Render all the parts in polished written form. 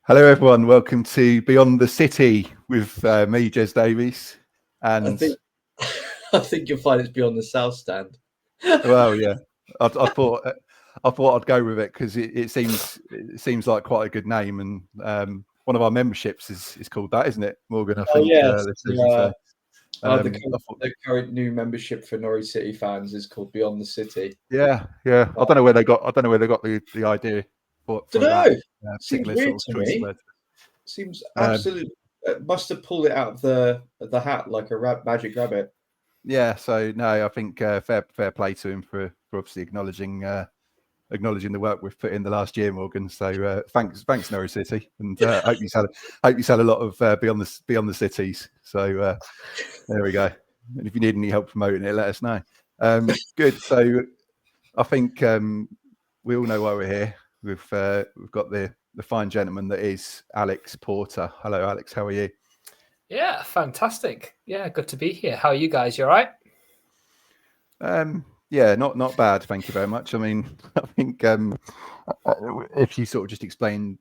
Hello, everyone. Welcome to Beyond the City with me, Jez Davies, and I think you'll find it's Beyond the South Stand. well, yeah, I thought I'd go with it because it seems like quite a good name, and one of our memberships is called that, isn't it, Morgan? I think. The current new membership for Norwich City fans is called Beyond the City. Yeah. I don't know where they got the idea for that. Seems weird to me. Seems absolutely must have pulled it out of the hat like a magic rabbit. Yeah. So no, I think fair play to him for obviously acknowledging the work we've put in the last year, Morgan. So thanks Norwich City, and hope you had a lot of beyond the cities. So there we go. And if you need any help promoting it, let us know. Good. So I think we all know why we're here. We've got the fine gentleman that is Alex Porter. Hello, Alex. How are you? Yeah, fantastic. Yeah, good to be here. How are you guys? You all right? Yeah, not bad. Thank you very much. I mean, I think if you sort of just explain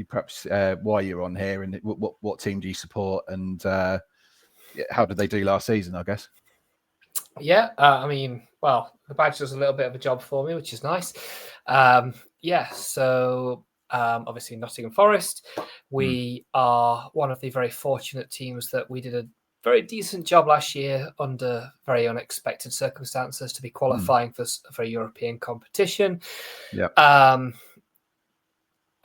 perhaps why you're on here and what team do you support and how did they do last season, I guess. Yeah, I mean, well, the badge does a little bit of a job for me, which is nice. So obviously Nottingham Forest. We are one of the very fortunate teams that we did a very decent job last year under very unexpected circumstances to be qualifying for a European competition. Yeah. I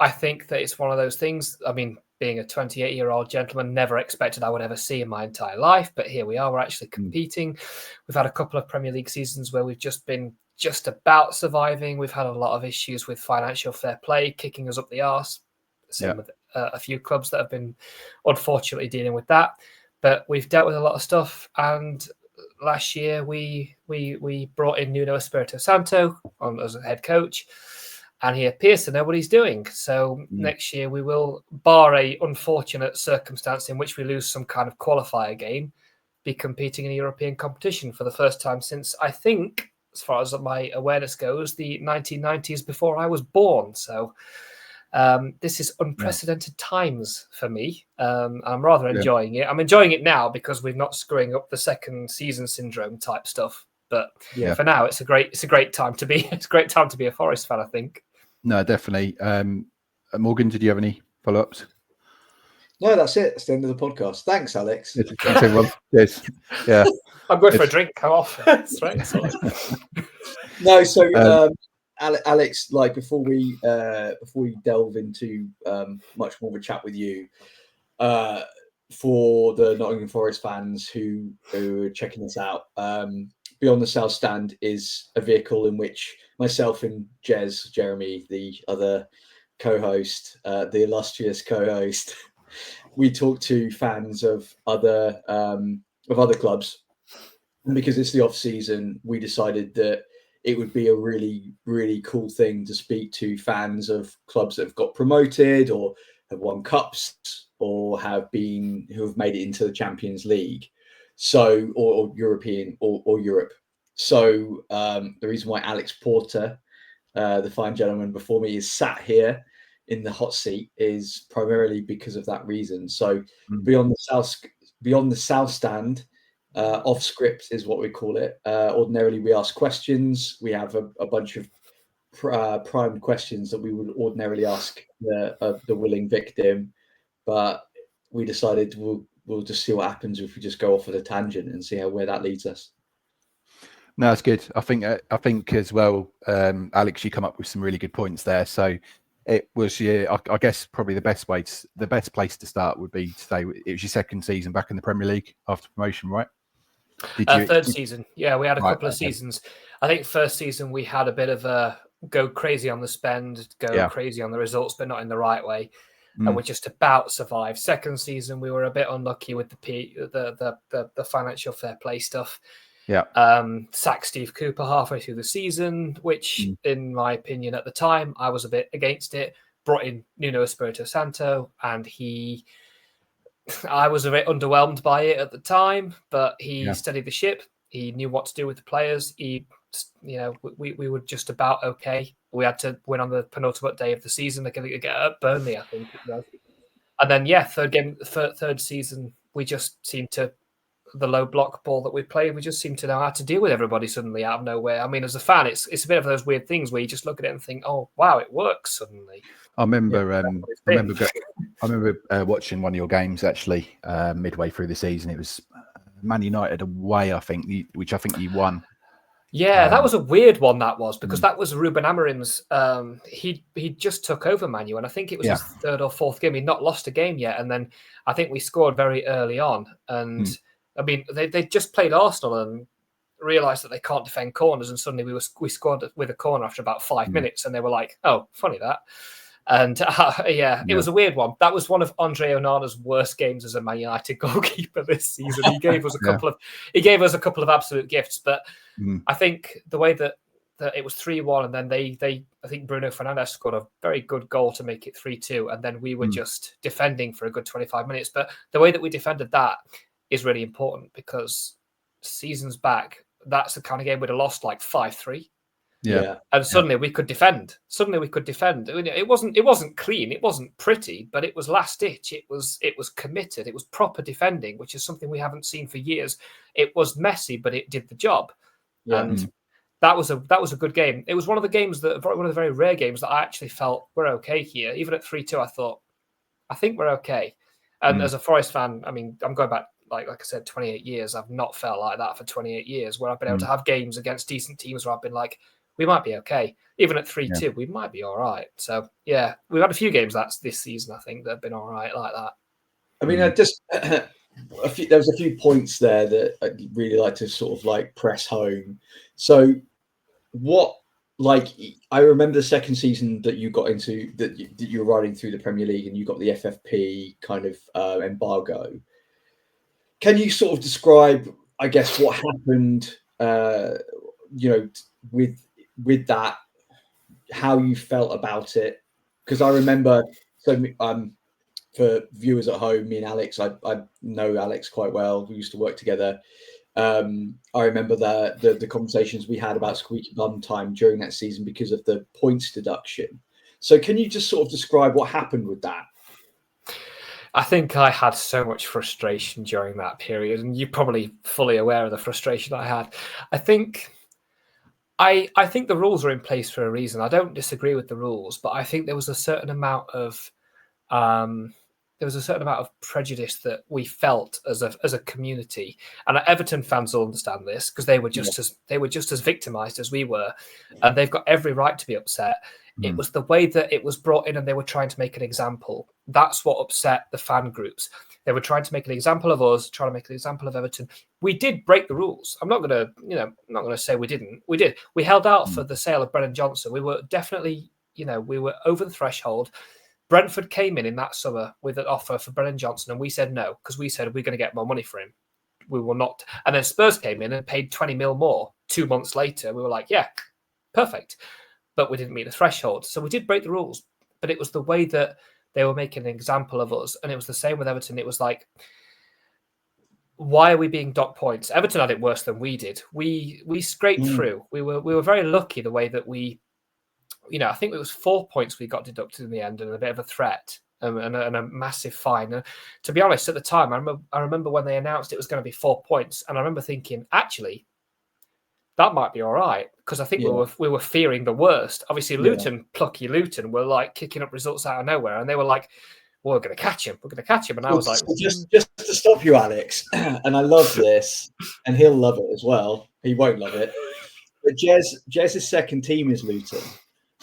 think that it's one of those things. I mean, being a 28-year-old gentleman, never expected I would ever see in my entire life. But here we are, we're actually competing. We've had a couple of Premier League seasons where we've just been just about surviving. We've had a lot of issues with financial fair play, kicking us up the arse. Same with a few clubs that have been unfortunately dealing with that. But we've dealt with a lot of stuff. And last year we brought in Nuno Espirito Santo as a head coach. And he appears to know what he's doing. So next year we will, bar a unfortunate circumstance in which we lose some kind of qualifier game, be competing in a European competition for the first time since, I think, as far as my awareness goes, the 1990s before I was born. So this is unprecedented times for me. I'm rather enjoying it. I'm enjoying it now because we're not screwing up the second season syndrome type stuff. But for now, it's a great time to be. It's a great time to be a Forest fan, I think. No, definitely. Morgan, did you have any follow-ups? No, that's it. It's the end of the podcast. Thanks, Alex. Thanks, everyone. Yes. Yeah. I'm going for a drink. Come off. That's right. No, so Alex, like before we delve into much more of a chat with you, for the Nottingham Forest fans who are checking this out, Beyond the South Stand is a vehicle in which myself and Jeremy, the other co-host, the illustrious co-host, we talk to fans of other clubs. And because it's the off season, we decided that it would be a really, really cool thing to speak to fans of clubs that have got promoted or have won cups or who have made it into the Champions League. So, or European or Europe. So the reason why Alex Porter, the fine gentleman before me, is sat here in the hot seat is primarily because of that reason. So beyond the South Stand, off script is what we call it. Ordinarily, we ask questions. We have a bunch of primed questions that we would ordinarily ask the willing victim, but we decided we'll just see what happens if we just go off at a tangent and see where that leads us. No, that's good. I think as well, Alex, you come up with some really good points there. So it was, I guess probably the best place to start would be to say it was your second season back in the Premier League after promotion, right? Third season. Yeah, we had a couple of seasons. I think first season we had a bit of a go crazy on the spend, crazy on the results, but not in the right way. And we just about survived. Second season, we were a bit unlucky with the financial fair play stuff. Yeah. Sacked Steve Cooper halfway through the season, which, in my opinion, at the time, I was a bit against it. Brought in Nuno Espirito Santo, and I was a bit underwhelmed by it at the time, but he steadied the ship. He knew what to do with the players. We were just about okay. We had to win on the penultimate day of the season against Burnley, I think it was. And then, third season, we just seemed to, the low block ball that we played, we just seemed to know how to deal with everybody suddenly out of nowhere. I mean, as a fan, it's a bit of those weird things where you just look at it and think, oh, wow, it works suddenly. I remember watching one of your games actually midway through the season. It was Man United away, I think, which I think you won. Yeah, that was a weird one. That was because that was Ruben Amorim's. He just took over Man U, and I think it was his third or fourth game. He'd not lost a game yet, and then I think we scored very early on. And I mean, they just played Arsenal and realised that they can't defend corners, and suddenly we scored with a corner after about 5 minutes, and they were like, "Oh, funny that." And it was a weird one. That was one of Andre Onana's worst games as a Man United goalkeeper this season. He gave us a couple of absolute gifts, but I think the way that it was 3-1, and then I think Bruno Fernandes scored a very good goal to make it 3-2, and then we were just defending for a good 25 minutes. But the way that we defended that is really important because seasons back, that's the kind of game we'd have lost like 5-3. Yeah. And suddenly we could defend. I mean, it wasn't clean, it wasn't pretty, but it was last ditch. It was committed. It was proper defending, which is something we haven't seen for years. It was messy, but it did the job. Yeah. And that was a good game. It was one of the very rare games that I actually felt we're okay here. Even at 3-2, I think we're okay. And as a Forest fan, I mean, I'm going back, like I said, 28 years. I've not felt like that for 28 years, where I've been able to have games against decent teams where I've been like, we might be okay. Even at 3-2, we might be all right. So, yeah, we've had a few games this season, I think, that have been all right like that. I mean, there was a few points there that I'd really like to sort of like press home. So I remember the second season that you got into, that you were riding through the Premier League and you got the FFP kind of embargo. Can you sort of describe, I guess, what happened, with that, how you felt about it? Because I remember, for viewers at home, me and Alex, I know Alex quite well. We used to work together. I remember the conversations we had about squeaky bum time during that season because of the points deduction. So can you just sort of describe what happened with that? I think I had so much frustration during that period, and you're probably fully aware of the frustration I had. I think the rules are in place for a reason. I don't disagree with the rules, but I think there was a certain amount of prejudice that we felt as a community, and Everton fans will understand this because they were just as victimised as we were, and they've got every right to be upset. It was the way that it was brought in, and they were trying to make an example. That's what upset the fan groups. They were trying to make an example of us, trying to make an example of Everton. We did break the rules. I'm not going to say we didn't. We did. We held out for the sale of Brennan Johnson. We were definitely, we were over the threshold. Brentford came in that summer with an offer for Brennan Johnson, and we said no, because we said we're going to get more money for him. We will not. And then Spurs came in and paid 20 mil more 2 months later. We were like, yeah, perfect. But we didn't meet the threshold. So we did break the rules, but it was the way that they were making an example of us. And it was the same with Everton. It was like, why are we being docked points? Everton had it worse than we did. We scraped through. We were very lucky the way that we, I think it was 4 points we got deducted in the end, and a bit of a threat and a massive fine. And to be honest, at the time, I remember when they announced it was going to be 4 points, and I remember thinking, actually, that might be all right, because I think we were fearing the worst. Obviously, plucky Luton, were like kicking up results out of nowhere, and they were like, well, we're going to catch him. And I was like... Just to stop you, Alex, and I love this, and he'll love it as well. He won't love it. But Jez's second team is Luton.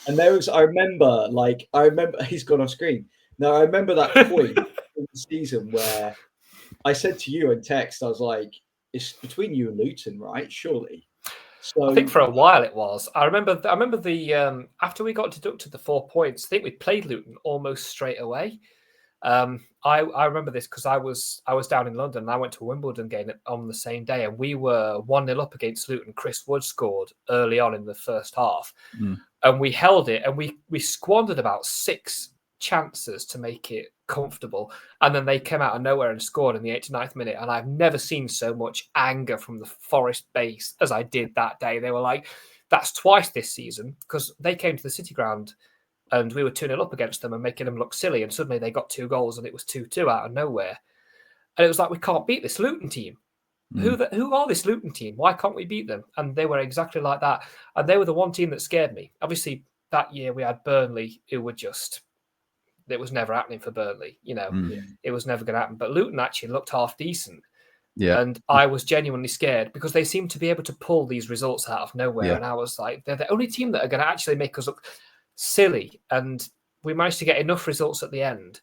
And I remember he's gone off screen. Now, I remember that point in the season where I said to you in text, I was like, it's between you and Luton, right? Surely. So I think for a while it was. I remember the after we got deducted the 4 points, I think we played Luton almost straight away. I remember this because I was down in London and I went to a Wimbledon game on the same day, and we were 1-0 up against Luton. Chris Wood scored early on in the first half, and we held it, and we squandered about 6 chances to make it comfortable, and then they came out of nowhere and scored in the 89th minute. And I've never seen so much anger from the Forest base as I did that day. They were like, That's twice this season, because they came to the City Ground and we were 2-0 up against them and making them look silly, and suddenly they got 2 goals and it was 2-2 out of nowhere. And it was like, we can't beat this Luton team. Who are this Luton team? Why can't we beat them? And they were exactly like that. And they were the one team that scared me. Obviously, that year we had Burnley, who were just, it was never happening for Burnley. It was never going to happen. But Luton actually looked half decent. Yeah. And I was genuinely scared because they seemed to be able to pull these results out of nowhere. Yeah. And I was like, they're the only team that are going to actually make us look silly. And we managed to get enough results at the end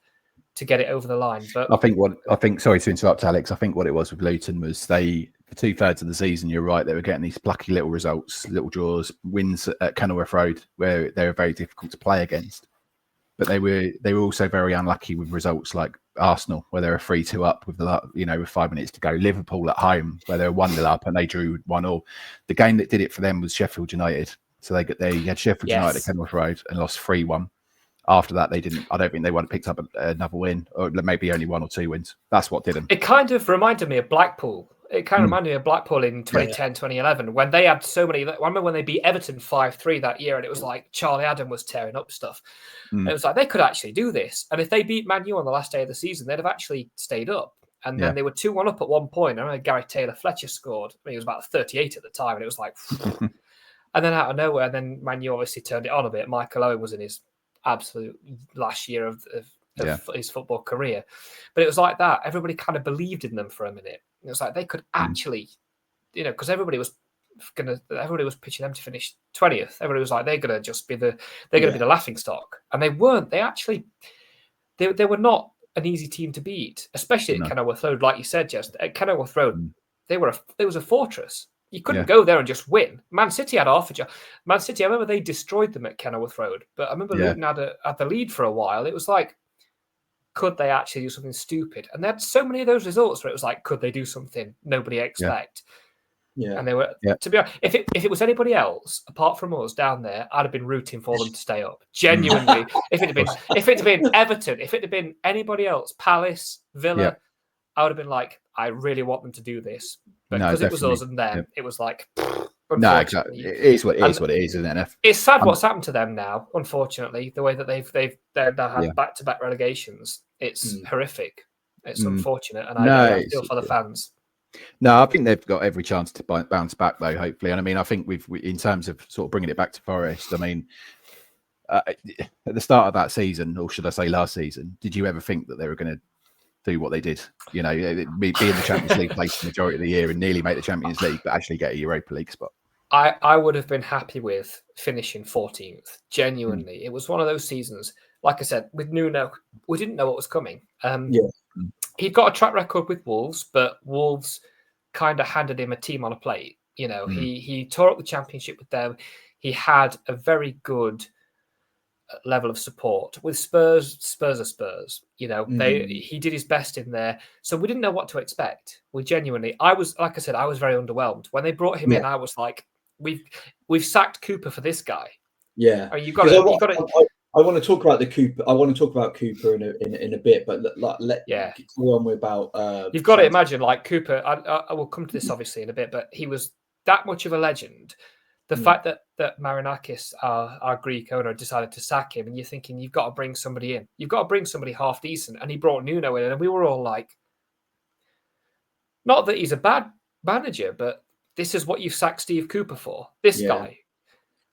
to get it over the line. But I think sorry to interrupt, Alex. I think what it was with Luton was for 2/3 of the season, you're right, they were getting these plucky little results, little draws, wins at Kenilworth Road, where they were very difficult to play against. But they were also very unlucky with results like Arsenal, where they were 3-2 up with with 5 minutes to go. Liverpool at home, where they were 1-0 up and they drew 1-1. The game that did it for them was Sheffield United. So they had Sheffield United at Kenilworth Road and lost 3-1. After that, they didn't. I don't think they picked up another win, or maybe only 1 or 2 wins. That's what did them. It kind of reminded me of Blackpool. It kind of reminded me of Blackpool in 2010, 2011, when they had so many. I remember when they beat Everton 5-3 that year, and it was like Charlie Adam was tearing up stuff. It was like they could actually do this. And if they beat Man U on the last day of the season, they'd have actually stayed up. And then they were 2-1 up at one point. I remember Gary Taylor-Fletcher scored. I mean, he was about 38 at the time, and it was like... And then out of nowhere, then Man U obviously turned it on a bit. Michael Owen was in his absolute last year of his football career. But it was like that. Everybody kind of believed in them for a minute. It was like they could actually, because everybody was pitching them to finish 20th. Everybody was like, they're going to just be the laughing stock. And they weren't. They were not an easy team to beat, especially at Kenilworth Road, like you said, Jez. At Kenilworth Road, there was a fortress. You couldn't go there and just win. Man City had half a job. Man City, I remember they destroyed them at Kenilworth Road. But I remember Luton had the lead for a while. It was like, could they actually do something stupid? And they had so many of those results where it was like, could they do something nobody expect? Yeah. And they were, to be honest, if it was anybody else apart from us down there, I'd have been rooting for them to stay up. Genuinely. if it had been Everton, if it had been anybody else, Palace, Villa, I would have been like, I really want them to do this. But because it was us and them, it was like, no, exactly. It is what it is, isn't it? It's sad what's happened to them now, unfortunately, the way that they've had back-to-back relegations. It's horrific. It's unfortunate, and I feel for the fans. No, I think they've got every chance to bounce back, though, hopefully. And I mean, I think we in terms of sort of bringing it back to Forest, I mean, at the start of that season, or should I say last season, did you ever think that they were going to do what they did? Be in the Champions League place the majority of the year and nearly make the Champions League, but actually get a Europa League spot? I would have been happy with finishing 14th. Genuinely, it was one of those seasons. Like I said, with Nuno, we didn't know what was coming. He'd got a track record with Wolves, but Wolves kind of handed him a team on a plate. He tore up the Championship with them. He had a very good level of support with Spurs. Spurs are Spurs. He did his best in there, so we didn't know what to expect. I was very underwhelmed when they brought him in. I was like, we've sacked Cooper for this guy. Yeah, I mean, you've got to. I want to talk about the Cooper. I want to talk about Cooper in a bit, but let go on about. You've got to imagine, like Cooper. I will come to this obviously in a bit, but he was that much of a legend. The fact that Marinakis, our Greek owner, decided to sack him, and you're thinking you've got to bring somebody in. You've got to bring somebody half decent, and he brought Nuno in, and we were all like, not that he's a bad manager, but this is what you've sacked Steve Cooper for. This guy,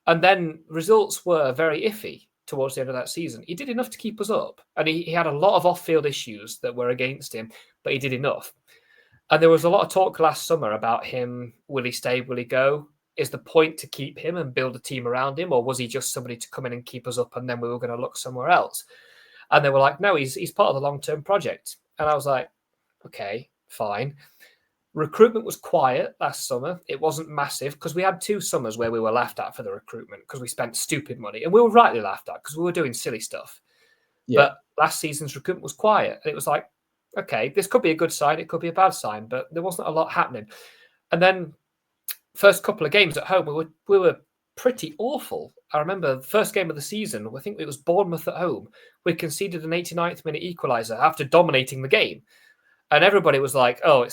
and then results were very iffy towards the end of that season. He did enough to keep us up, and he had a lot of off-field issues that were against him, but he did enough. And there was a lot of talk last summer about him. Will he stay? Will he go? Is the point to keep him and build a team around him, or was he just somebody to come in and keep us up and then we were going to look somewhere else? And they were like, no, he's part of the long-term project. And I was like, okay, fine. Recruitment was quiet last summer. It wasn't massive because we had 2 summers where we were laughed at for the recruitment because we spent stupid money, and we were rightly laughed at because we were doing silly stuff. But last season's recruitment was quiet, and it was like, okay, this could be a good sign, it could be a bad sign, but there wasn't a lot happening. And then first couple of games at home, we were pretty awful. I remember the first game of the season, I think it was Bournemouth at home. We conceded an 89th minute equaliser after dominating the game, and everybody was like, "Oh,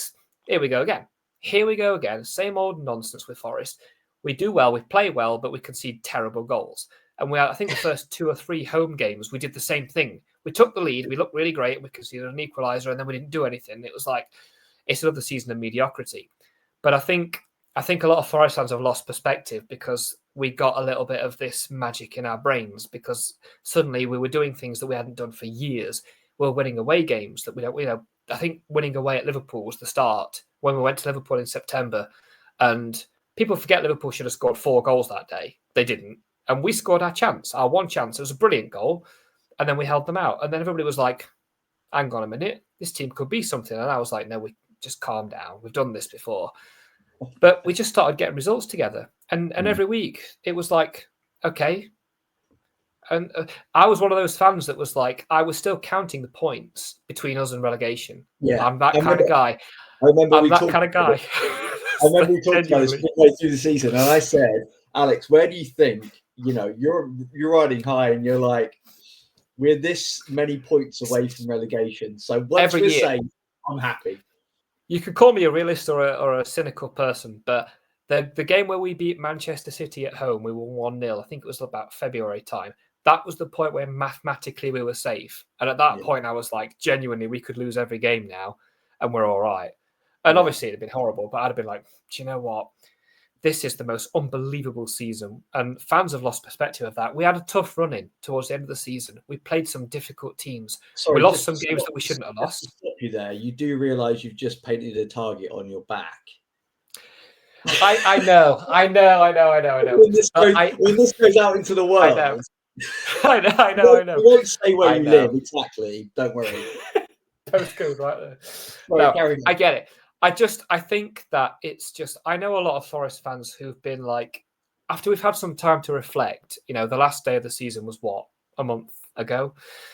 here we go again. Here we go again. Same old nonsense with Forest." we do well, we play well, but we concede terrible goals. And I think the first 2 or 3 home games, we did the same thing. We took the lead, we looked really great, we conceded an equaliser, and then we didn't do anything. It was like, it's another season of mediocrity. But I think a lot of Forest fans have lost perspective because we got a little bit of this magic in our brains because suddenly we were doing things that we hadn't done for years. We're winning away games that we don't, I think winning away at Liverpool was the start when we went to Liverpool in September. And people forget Liverpool should have scored 4 goals that day. They didn't. And we scored our one chance. It was a brilliant goal. And then we held them out. And then everybody was like, hang on a minute, this team could be something. And I was like, no, we just calm down. We've done this before. But we just started getting results together. And every week it was like, okay. And I was one of those fans that was like, I was still counting the points between us and relegation. Yeah, I'm that kind of guy. I remember I'm that kind of guy. I remember we talked about this midway through the season, and I said, Alex, where do you think, you're riding high and you're like, we're this many points away from relegation. So once we're safe, I'm happy. You could call me a realist or a cynical person, but the game where we beat Manchester City at home, we won 1-0. I think it was about February time. That was the point where mathematically we were safe. And at that point, I was like, genuinely, we could lose every game now and we're all right. And obviously, it'd been horrible, but I'd have been like, do you know what? This is the most unbelievable season. And fans have lost perspective of that. We had a tough run-in towards the end of the season. We played some difficult teams. We lost some games that we shouldn't have lost. Stop you there. You do realise you've just painted a target on your back. I know. When this goes out into the world, I know. We won't say where you live exactly. Don't worry. Postcode right there. Sorry, I get it. I think that it's just, I know a lot of Forest fans who've been like, after we've had some time to reflect, the last day of the season was what, a month ago?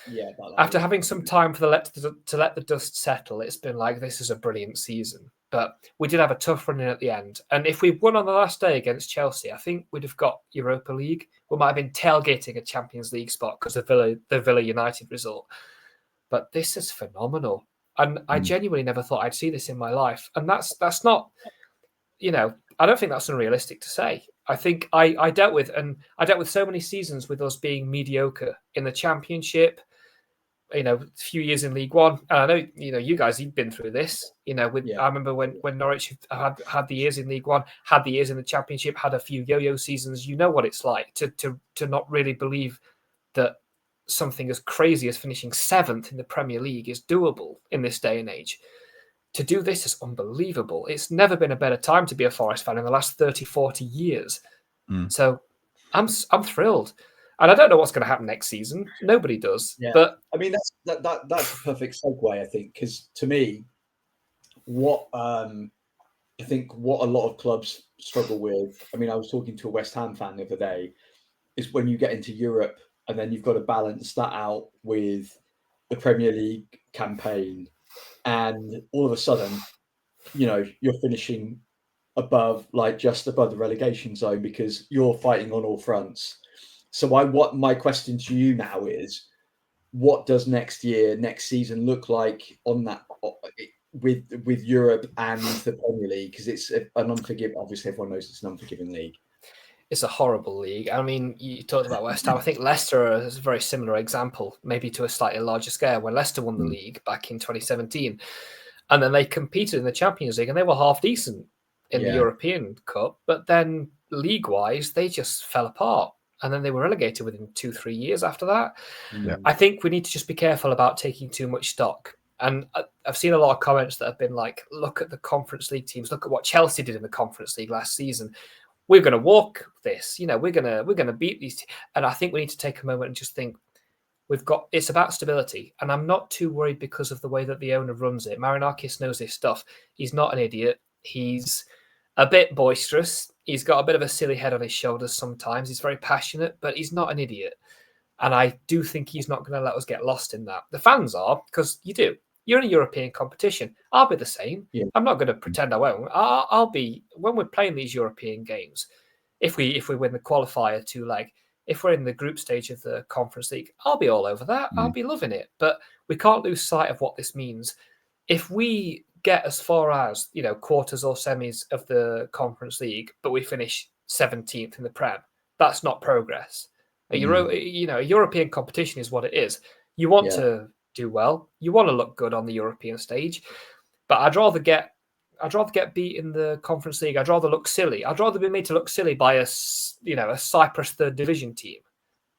Yeah. After having some time to let the dust settle, it's been like, this is a brilliant season. But we did have a tough run in at the end. And if we won on the last day against Chelsea, I think we'd have got Europa League. We might have been tailgating a Champions League spot because of the Villa United result. But this is phenomenal. And I genuinely never thought I'd see this in my life. And that's not, I don't think that's unrealistic to say. I think I dealt with so many seasons with us being mediocre in the Championship, a few years in League One. And I know, you guys, you've been through this, I remember when Norwich had the years in League One, had the years in the Championship, had a few yo-yo seasons. You know what it's like to not really believe that something as crazy as finishing 7th in the Premier League is doable in this day and age. To do this is unbelievable. It's never been a better time to be a Forest fan in the last 30, 40 years. So I'm thrilled. And I don't know what's going to happen next season. Nobody does. Yeah. But I mean, that's a perfect segue, I think, because to me, what a lot of clubs struggle with, I mean, I was talking to a West Ham fan the other day, is when you get into Europe and then you've got to balance that out with the Premier League campaign. And all of a sudden, you're finishing just above the relegation zone because you're fighting on all fronts. So what my question to you now is, what does next season look like on that with Europe and the Premier League? Because it's an unforgiving, obviously everyone knows it's an unforgiving league. It's a horrible league. I mean, you talked about West Ham. I think Leicester is a very similar example, maybe to a slightly larger scale, when Leicester won the league back in 2017. And then they competed in the Champions League and they were half decent in the European Cup. But then league-wise, they just fell apart. And then they were relegated within 2-3 years after that. Yeah. I think we need to just be careful about taking too much stock. And I've seen a lot of comments that have been like, look at the Conference League teams. Look at what Chelsea did in the Conference League last season. We're going to walk this, we're going to beat these. And I think we need to take a moment and just think it's about stability. And I'm not too worried because of the way that the owner runs it. Marinakis knows his stuff. He's not an idiot. He's a bit boisterous. He's got a bit of a silly head on his shoulders sometimes. He's very passionate, but he's not an idiot. And I do think he's not going to let us get lost in that. The fans are, because you do. You're in a European competition. I'll be the same. Yeah. I'm not going to pretend I won't. I'll be, when we're playing these European games, if we win the qualifier if we're in the group stage of the Conference League, I'll be all over that. I'll be loving it. But we can't lose sight of what this means. If we get as far as, quarters or semis of the Conference League, but we finish 17th in the Prem. That's not progress. A European competition is what it is. You want to do well. You want to look good on the European stage, but I'd rather get beat in the Conference League. I'd rather look silly. I'd rather be made to look silly by a Cyprus third division team,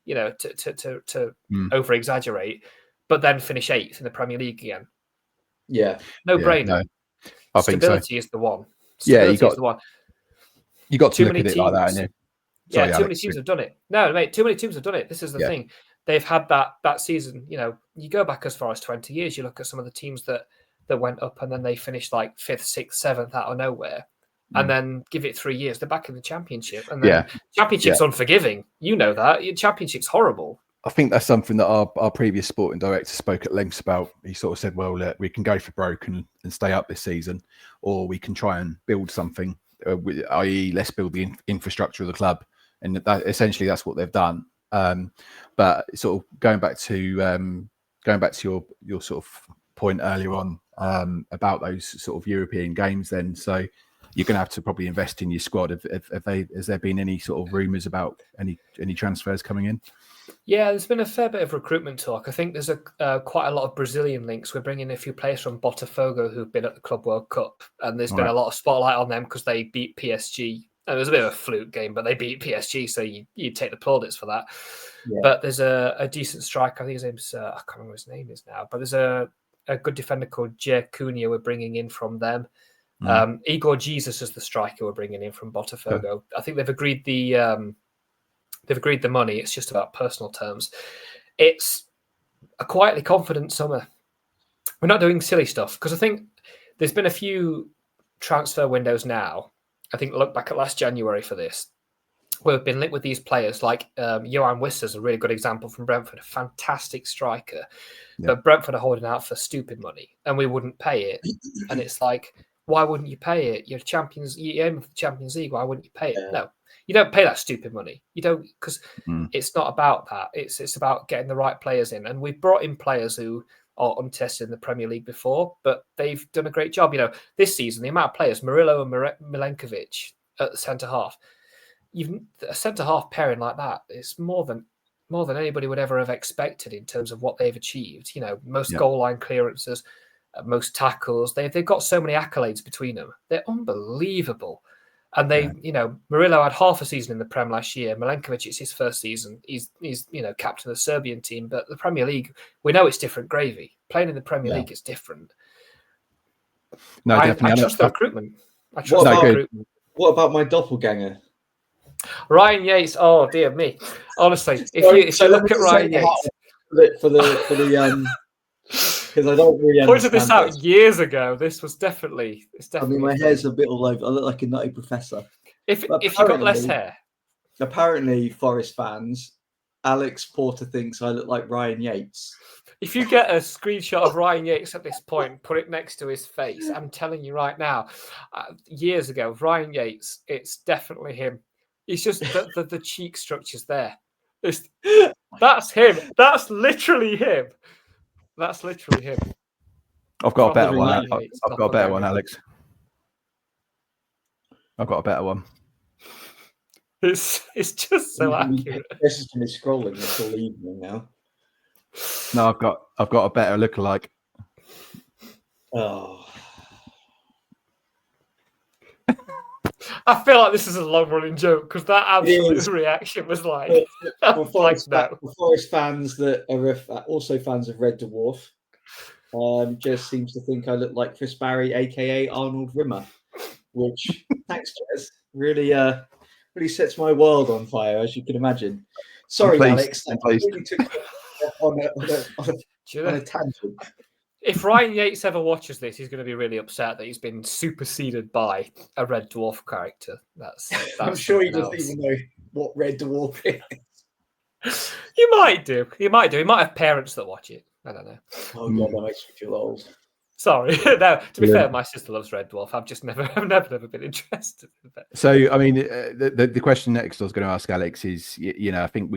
to over exaggerate, but then finish 8th in the Premier League again. Yeah, no brainer. No, I think so. Stability is the one. Yeah, Stability is the one. You got to Too look many at it like that, teams. haven't you? Yeah, Sorry, too Alex. many teams have done it. No, mate, too many teams have done it. This is the thing. They've had that season. You go back as far as 20 years. You look at some of the teams that went up and then they finished like 5th, 6th, 7th out of nowhere. And then give it 3 years, they're back in the Championship. And then Championship's unforgiving. You know that. Championship's horrible. I think that's something that our previous sporting director spoke at length about. He sort of said, well, we can go for broke and stay up this season, or we can try and build something, i.e. let's build the infrastructure of the club. And that essentially that's what they've done. But sort of going back to your sort of point earlier on about those sort of European games then. So you're going to have to probably invest in your squad. Has there been any sort of rumours about any transfers coming in? Yeah, there's been a fair bit of recruitment talk. I think there's quite a lot of Brazilian links. We're bringing a few players from Botafogo who've been at the Club World Cup, and there's been a lot of spotlight on them because they beat PSG. And it was a bit of a fluke game, but they beat PSG, so you take the plaudits for that. Yeah. But there's a decent striker. I think his name's I can't remember what his name is now. But there's a good defender called Jez Cunha we're bringing in from them. Igor Jesus is the striker we're bringing in from Botafogo. Okay. I think they've agreed the money. It's just about personal terms. It's a quietly confident summer. We're not doing silly stuff because I think there's been a few transfer windows now. I think look back at last January for this. We've been linked with these players like Johan Wisser's a really good example from Brentford, a fantastic striker. Yeah. But Brentford are holding out for stupid money and we wouldn't pay it. And it's like, why wouldn't you pay it? You're champions, you aim for the Champions League. Why wouldn't you pay it? Yeah. No, you don't pay that stupid money. You don't, because it's not about that. It's about getting the right players in. And we've brought in players who are untested in the Premier League before, but they've done a great job. This season, the amount of players, Murillo and Milenkovic at the centre half, a centre half pairing like that, it's more than anybody would ever have expected in terms of what they've achieved. Most goal line clearances, most tackles. They've got so many accolades between them. They're unbelievable. And Murillo had half a season in the Prem last year. Milenkovic, it's his first season. He's captain of the Serbian team. But the Premier League, we know it's different gravy. Playing in the Premier League is different. No, definitely. I trust the recruitment. Recruitment. What about my doppelganger? Ryan Yates. Oh dear me. Honestly, if you look at Ryan Yates for the because I don't really pointed this out years ago. This was definitely. I mean, my hair's a bit all over. I look like a nutty professor. If you got less hair. Apparently, Forest fans, Alex Porter thinks I look like Ryan Yates. If you get a screenshot of Ryan Yates at this point, put it next to his face. I'm telling you right now, years ago, Ryan Yates, it's definitely him. It's just the cheek structure's there. That's him. That's literally him. That's literally him. I've got a better one. I've got a better one, Alex. I've got a better one. It's just so accurate. This is me scrolling this all evening now. No, I've got a better lookalike. Oh. I feel like this is a long-running joke because that absolute reaction was like, for Forest fans that are also fans of Red Dwarf, Jez seems to think I look like Chris Barry, aka Arnold Rimmer, which thanks, Jez, really sets my world on fire, as you can imagine. Sorry, Alex, that really took on a tangent. If Ryan Yates ever watches this, he's going to be really upset that he's been superseded by a Red Dwarf character. That's I'm sure he doesn't even know what Red Dwarf is. He might do. He might have parents that watch it. I don't know. Oh god, that makes me feel old. Sorry. No, to be fair, my sister loves Red Dwarf. I've never been interested in it. So, I mean, the question next I was going to ask Alex is, I think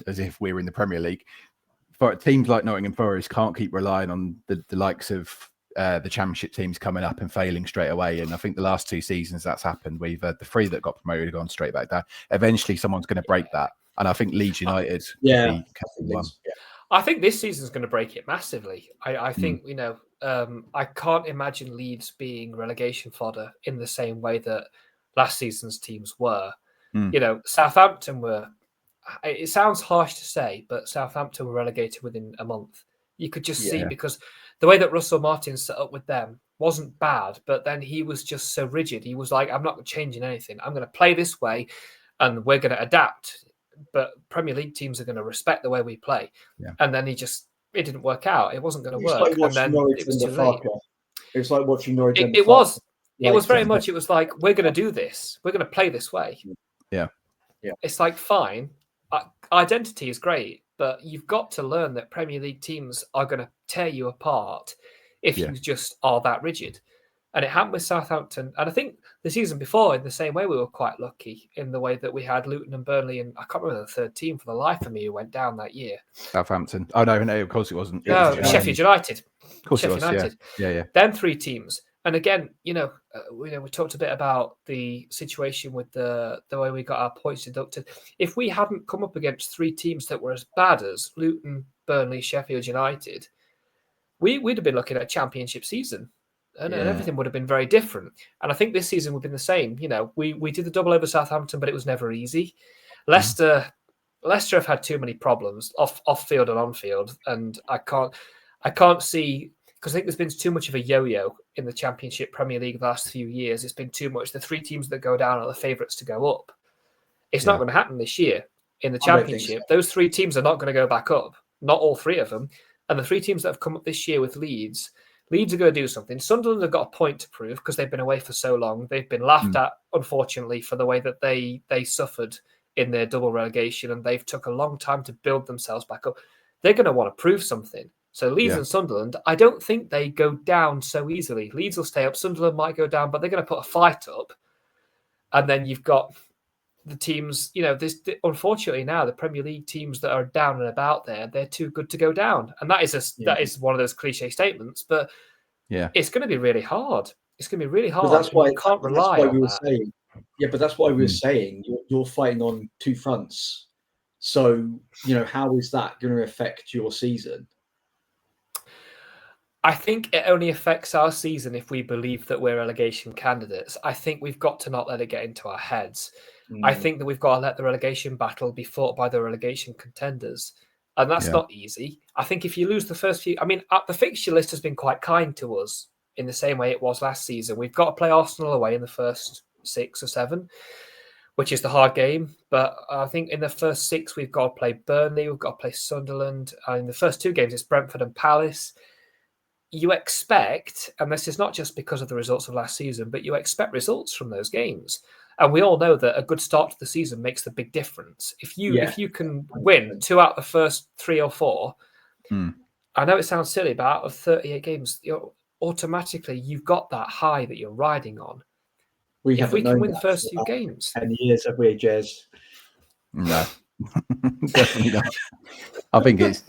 as if we're in the Premier League, for teams like Nottingham Forest can't keep relying on the likes of the Championship teams coming up and failing straight away. And I think the last 2 seasons that's happened. We've had the 3 that got promoted have gone straight back down. Eventually, someone's going to break that. And I think Leeds United could be one. I think this season's going to break it massively. I think, I can't imagine Leeds being relegation fodder in the same way that last season's teams were. Southampton were, it sounds harsh to say, but Southampton were relegated within a month. You could just see, because the way that Russell Martin set up with them wasn't bad, but then he was just so rigid. He was like, I'm not changing anything. I'm going to play this way and we're going to adapt. But Premier League teams are going to respect the way we play. Yeah. And then it didn't work out. It wasn't going to work. Like and then Norwich, it was too late. It was like watching Norwich. It was very much, it was like, we're going to do this. We're going to play this way. Yeah. It's like, fine. Identity is great, but you've got to learn that Premier League teams are going to tear you apart if you just are that rigid. And it happened with Southampton. And I think the season before, in the same way, we were quite lucky in the way that we had Luton and Burnley, and I can't remember the third team for the life of me who went down that year. Southampton. Oh, no, of course it wasn't. No, Sheffield United. Of course Sheffield it was, United. Yeah. Then 3 teams. And again, we talked a bit about the situation with the way we got our points deducted. If we hadn't come up against 3 teams that were as bad as Luton, Burnley, Sheffield United, we'd have been looking at a championship season. And everything would have been very different. And I think this season would have been the same. We did the double over Southampton, but it was never easy. Leicester have had too many problems off field and on field, and I can't see, because I think there's been too much of a yo-yo in the Championship Premier League the last few years. It's been too much. The 3 teams that go down are the favourites to go up. It's not going to happen this year in the Championship. So. Those 3 teams are not going to go back up. Not all 3 of them. And the 3 teams that have come up this year with Leeds are going to do something. Sunderland have got a point to prove because they've been away for so long. They've been laughed at, unfortunately, for the way that they suffered in their double relegation, and they've took a long time to build themselves back up. They're going to want to prove something. So Leeds and Sunderland, I don't think they go down so easily. Leeds will stay up. Sunderland might go down, but they're going to put a fight up. And then you've got the teams, unfortunately now, the Premier League teams that are down and about they're too good to go down. And that is one of those cliche statements, but it's going to be really hard. It's going to be really hard. But that's why you can't rely on that. Saying, but that's why we were saying you're fighting on 2 fronts. So, how is that going to affect your season? I think it only affects our season if we believe that we're relegation candidates. I think we've got to not let it get into our heads. I think that we've got to let the relegation battle be fought by the relegation contenders. And that's not easy. I think if you lose the first few... the fixture list has been quite kind to us in the same way it was last season. We've got to play Arsenal away in the first 6 or 7, which is the hard game. But I think in the first 6, we've got to play Burnley, we've got to play Sunderland. In the first 2 games, it's Brentford and Palace. You expect, and this is not just because of the results of last season, but you expect results from those games. And we all know that a good start to the season makes the big difference. If you can win 2 out of the first 3 or 4, I know it sounds silly, but out of 38 games, automatically you've got that high that you're riding on. If we can win the first 2 games. 10 years, have we, Jez? No, definitely not. I think it's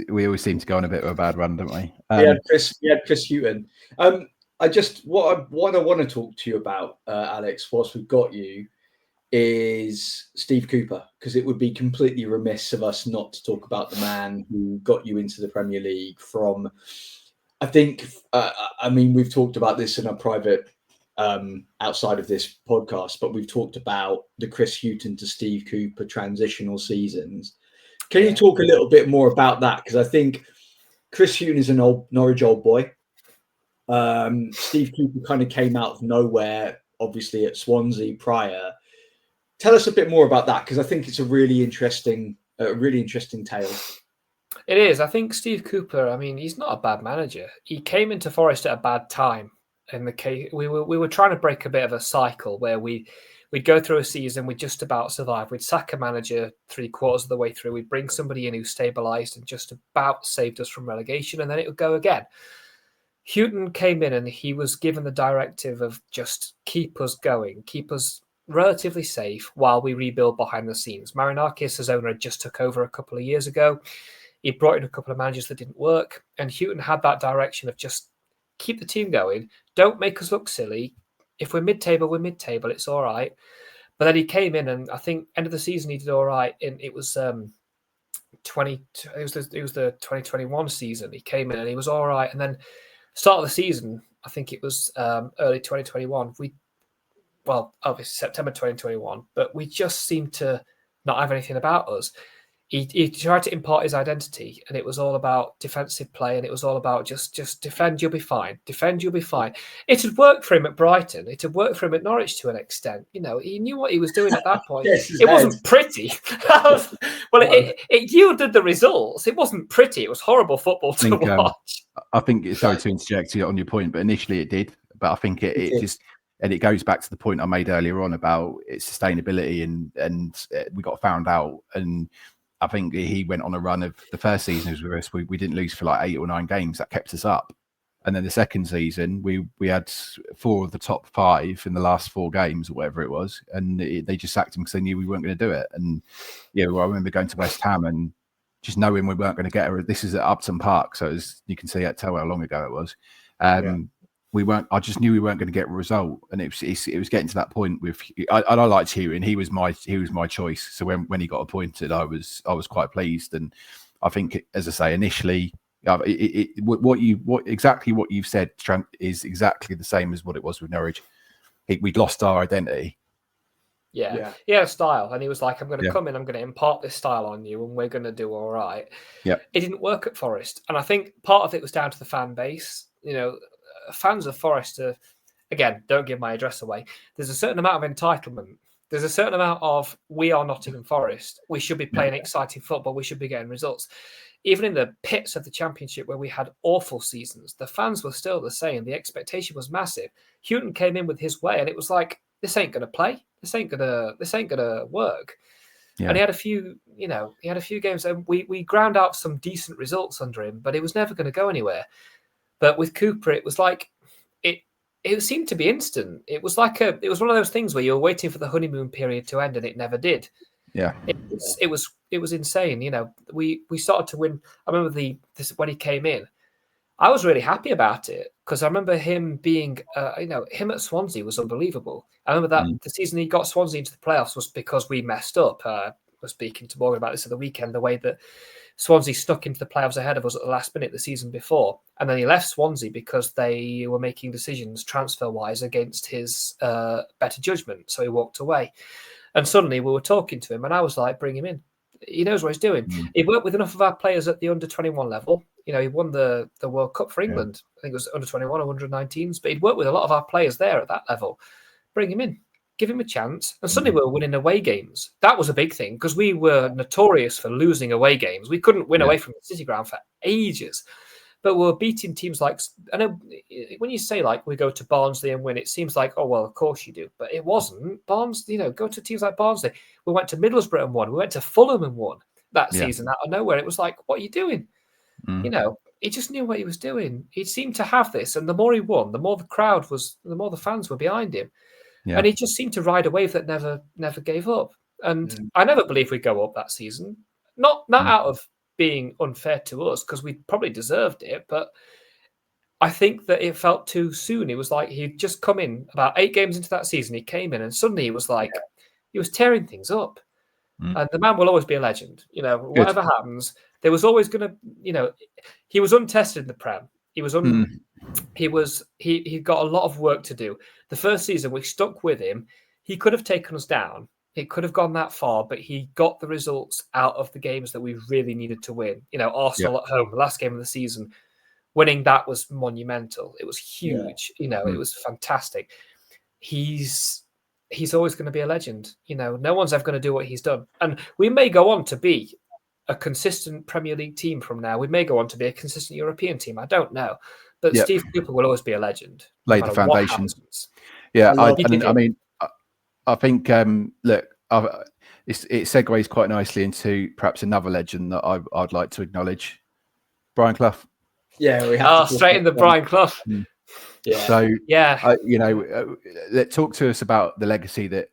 we always seem to go on a bit of a bad run, don't we? We had Chris Hughton. What I want to talk to you about, Alex, whilst we've got you, is Steve Cooper, because it would be completely remiss of us not to talk about the man who got you into the Premier League from, I think, we've talked about this in a private, outside of this podcast, but we've talked about the Chris Hughton to Steve Cooper transitional seasons. Can you talk a little bit more about that? Because I think Chris Hughton is an old Norwich old boy. Steve Cooper kind of came out of nowhere, obviously at Swansea prior. Tell us a bit more about that, because I think it's a really interesting tale. It is. I think Steve Cooper, he's not a bad manager. He came into Forest at a bad time. In the case, we were trying to break a bit of a cycle where we'd go through a season, we'd just about survive. We'd sack a manager 3/4 of the way through. We'd bring somebody in who stabilised and just about saved us from relegation, and then it would go again. Hughton came in and he was given the directive of just keep us going, keep us relatively safe while we rebuild behind the scenes. Marinakis, as owner, just took over a couple of years ago. He brought in a couple of managers that didn't work, and Hughton had that direction of just keep the team going. Don't make us look silly. If we're mid-table, we're mid-table. It's all right. But then he came in, and I think end of the season he did all right. And it was the 2021 season. He came in and he was all right. And then start of the season, I think it was early 2021. Obviously September 2021, but we just seemed to not have anything about us. He tried to impart his identity, and it was all about defensive play, and it was all about just defend, you'll be fine. Defend, you'll be fine. It had worked for him at Brighton. It had worked for him at Norwich to an extent. He knew what he was doing at that point. It wasn't pretty. It yielded the results. It wasn't pretty. It was horrible football to watch. I think it's sorry to interject you on your point, but initially it did. But I think it just, and it goes back to the point I made earlier on about its sustainability, and we got found out. And I think he went on a run of the first season was with us. We didn't lose for like 8 or 9 games. That kept us up. And then the second season, we had 4 of the top 5 in the last 4 games or whatever it was. And they just sacked him because they knew we weren't going to do it. And I remember going to West Ham and just knowing we weren't going to get her. This is at Upton Park, so you can tell how long ago it was. We weren't. I just knew we weren't going to get a result, and it was getting to that point with. I liked Hugh, and he was my choice. So when he got appointed, I was quite pleased, and I think, as I say, initially, what you've said is exactly the same as what it was with Norwich. We'd lost our identity. Yeah. He had a style, and he was like, I'm going to come in, I'm going to impart this style on you, and we're going to do all right. Yeah. It didn't work at Forest, and I think part of it was down to the fan base. Fans of Forest are, again, don't give my address away. There's a certain amount of entitlement. There's a certain amount of, we are Nottingham Forest. We should be playing exciting football. We should be getting results. Even in the pits of the Championship where we had awful seasons, the fans were still the same. The expectation was massive. Houghton came in with his way, and it was like, this ain't going to play. This ain't gonna work. Yeah. And he had a few games, and we ground out some decent results under him, but it was never going to go anywhere. But with Cooper, it was like it seemed to be instant. It was one of those things where you were waiting for the honeymoon period to end, and it never did. Yeah, it was insane. We started to win. I remember when he came in, I was really happy about it because I remember him being, him at Swansea was unbelievable. I remember that the season he got Swansea into the playoffs was because we messed up. I was speaking to Morgan about this at the weekend, the way that Swansea stuck into the playoffs ahead of us at the last minute the season before. And then he left Swansea because they were making decisions transfer-wise against his better judgment. So he walked away. And suddenly we were talking to him, and I was like, bring him in. He knows what he's doing. He worked with enough of our players at the under-21 level. He won the World Cup for England. I think it was under-21 or under-19s. But he'd worked with a lot of our players there at that level. Bring him in. Give him a chance. And suddenly we were winning away games. That was a big thing because we were notorious for losing away games. We couldn't win away from the City Ground for ages. But we were beating teams like... I know when you say, like, we go to Barnsley and win, it seems like, oh, well, of course you do. But it wasn't. Go to teams like Barnsley. We went to Middlesbrough and won. We went to Fulham and won that season out of nowhere. It was like, what are you doing? He just knew what he was doing. He seemed to have this. And the more he won, the more the fans were behind him. Yeah. And he just seemed to ride a wave that never gave up. And I never believed we'd go up that season. Not out of being unfair to us, because we probably deserved it, but I think that it felt too soon. It was like he'd just come in about 8 games into that season. He came in and suddenly he was like, he was tearing things up. And the man will always be a legend. Whatever happens, there was always going to, he was untested in the Prem. He was he got a lot of work to do. The first season we stuck with him. He could have taken us down. It could have gone that far, but he got the results out of the games that we really needed to win. Arsenal at home, the last game of the season, winning that was monumental. It was huge. It was fantastic. He's always going to be a legend. No one's ever going to do what he's done. And we may go on to be a consistent Premier League team from now. We may go on to be a consistent European team. I don't know. But Steve Cooper will always be a legend. Laid the foundations. Yeah, I think, look, it segues quite nicely into perhaps another legend that I'd like to acknowledge. Brian Clough. Yeah, we have to straight in the Brian Clough. Yeah. So, talk to us about the legacy that,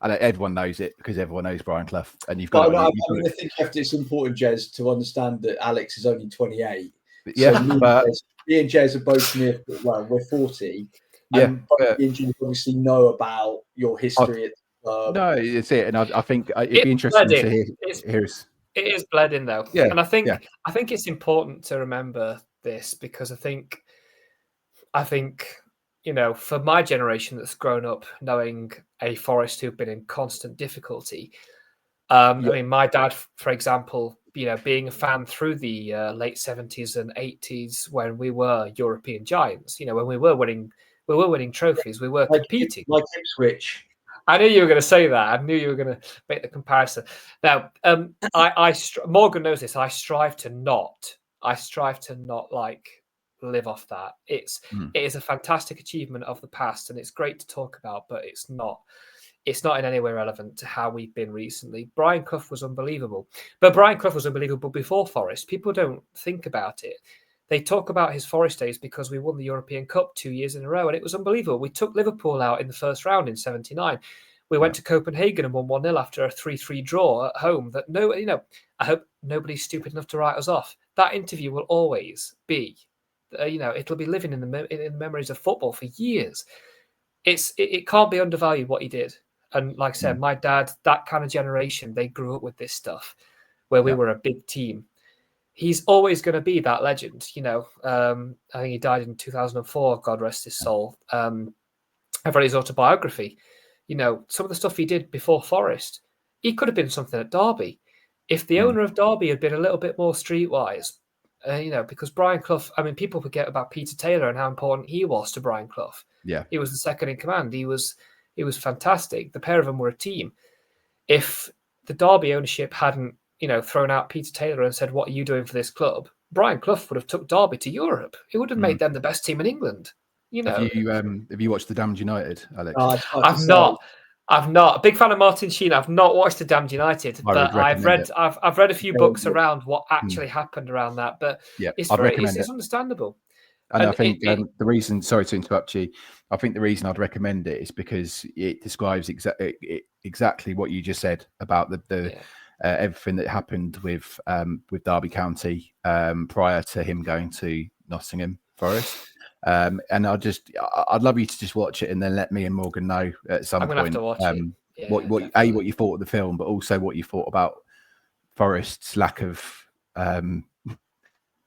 and everyone knows it because everyone knows Brian Clough. And you've got I think it's important, Jez, to understand that Alex is only 28. Yeah, so but me and Jez are both we're 40. Yeah, And both me and Jez obviously know about your history at the club. no, it's it, and I think it'd be It's interesting bled to in. hear us. It is bled in though, Yeah, and I think yeah. it's important to remember this because I think for my generation that's grown up knowing a Forest who've been in constant difficulty. I mean, my dad, for example, being a fan through the late 70s and 80s when we were European giants, when we were winning trophies, we were competing. Like Ipswich. I knew you were going to say that. I knew you were going to make the comparison. Now, Morgan knows this. I strive to not like live off that. It is a fantastic achievement of the past, and it's great to talk about, but it's not in any way relevant to how we've been recently. Brian Clough was unbelievable, but Brian Clough was unbelievable before Forest. People don't think about it. They talk about his Forest days because we won the European Cup 2 years in a row, and it was unbelievable. We took Liverpool out in the first round in '79. We went to Copenhagen and won 1-0 after a 3-3 draw at home. I hope nobody's stupid enough to write us off. That interview will always be, it'll be living in the memories of football for years. It can't be undervalued what he did. And like I said, my dad, that kind of generation, they grew up with this stuff where we were a big team. He's always going to be that legend. I think he died in 2004, God rest his soul. I've read his autobiography. Some of the stuff he did before Forest, he could have been something at Derby. If the owner of Derby had been a little bit more streetwise, because Brian Clough, I mean, people forget about Peter Taylor and how important he was to Brian Clough. Yeah. He was the second in command. He was fantastic. The pair of them were a team. If the Derby ownership hadn't, thrown out Peter Taylor and said, "What are you doing for this club?" Brian Clough would have took Derby to Europe. It would have made them the best team in England. Have you watched The Damned United, Alex? I've not. A big fan of Martin Sheen. I've not watched The Damned United, but I've read a few books around what actually happened around that. But it's understandable. And I think the reason, sorry to interrupt you, I think the reason I'd recommend it is because it describes exactly what you just said about the everything that happened with Derby County prior to him going to Nottingham Forest. And I'd love you to just watch it and then let me and Morgan know at some point. I'm going to have to watch it. What you thought of the film, but also what you thought about Forest's lack of